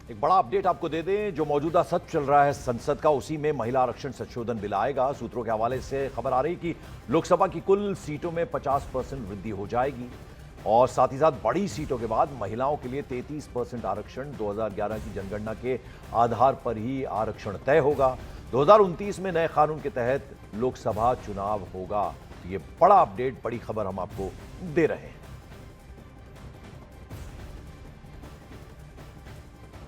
एक बड़ा अपडेट आपको दे दें, जो मौजूदा सत्र चल रहा है संसद का, उसी में महिला आरक्षण संशोधन बिल आएगा। सूत्रों के हवाले से खबर आ रही कि लोकसभा की कुल सीटों में 50% वृद्धि हो जाएगी और साथ ही साथ बड़ी सीटों के बाद महिलाओं के लिए 33% आरक्षण 2011 की जनगणना के आधार पर ही आरक्षण तय होगा। 2029 में नए कानून के तहत लोकसभा चुनाव होगा। ये बड़ा अपडेट, बड़ी खबर हम आपको दे रहे हैं।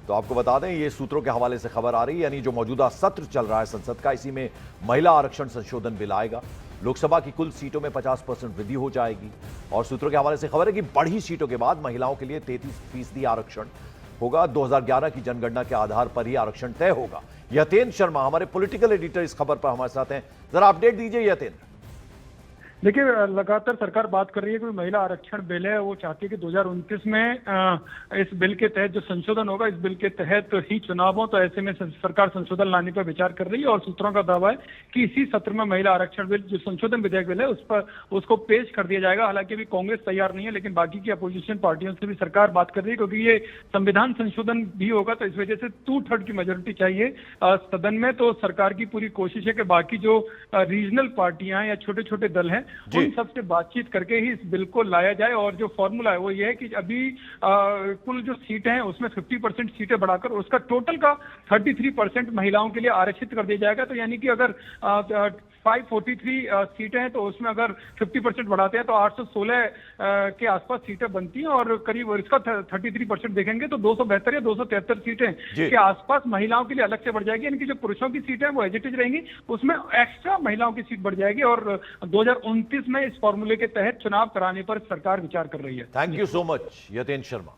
तो आपको बता दें, ये सूत्रों के हवाले से खबर आ रही है, यानी जो मौजूदा सत्र चल रहा है संसद का, इसी में महिला आरक्षण संशोधन बिल आएगा। लोकसभा की कुल सीटों में 50% वृद्धि हो जाएगी और सूत्रों के हवाले से खबर है कि बढ़ी सीटों के बाद महिलाओं के लिए 33% आरक्षण होगा। 2011 की जनगणना के आधार पर ही आरक्षण तय होगा। यतेंद्र शर्मा हमारे पॉलिटिकल एडिटर इस खबर पर हमारे साथ हैं। जरा अपडेट दीजिए यतेंद्र। देखिए, लगातार सरकार बात कर रही है कि महिला आरक्षण बिल है, वो चाहती है कि 2029 में इस बिल के तहत जो संशोधन होगा, इस बिल के तहत ही चुनाव हो। तो ऐसे में सरकार संशोधन लाने पर विचार कर रही है और सूत्रों का दावा है कि इसी सत्र में महिला आरक्षण बिल, जो संशोधन विधेयक बिल है, उस पर उसको पेश कर दिया जाएगा। हालांकि अभी कांग्रेस तैयार नहीं है, लेकिन बाकी की अपोजिशन पार्टियों से भी सरकार बात कर रही है, क्योंकि ये संविधान संशोधन भी होगा। तो इस वजह से 2/3 की मेजोरिटी चाहिए सदन में। तो सरकार की पूरी कोशिश है कि बाकी जो रीजनल पार्टियां या छोटे छोटे दल हैं, उन सबसे बातचीत करके ही इस बिल को लाया जाए। और जो फॉर्मूला है वो ये है कि अभी कुल जो सीटें हैं उसमें 50% सीटें बढ़ाकर उसका टोटल का 33% महिलाओं के लिए आरक्षित कर दिया जाएगा। तो यानी कि अगर 543 सीटें हैं, तो उसमें अगर 50% बढ़ाते हैं तो 816 के आसपास सीटें बनती हैं और करीब इसका 33% देखेंगे तो 272 या 273 सीटें के आसपास महिलाओं के लिए अलग से बढ़ जाएगी। यानी कि जो पुरुषों की सीटें हैं वो एज इट इज रहेंगी, उसमें एक्स्ट्रा महिलाओं की सीट बढ़ जाएगी और 2029 में इस फॉर्मूले के तहत चुनाव कराने पर सरकार विचार कर रही है। Thank you so much Yatendra Sharma.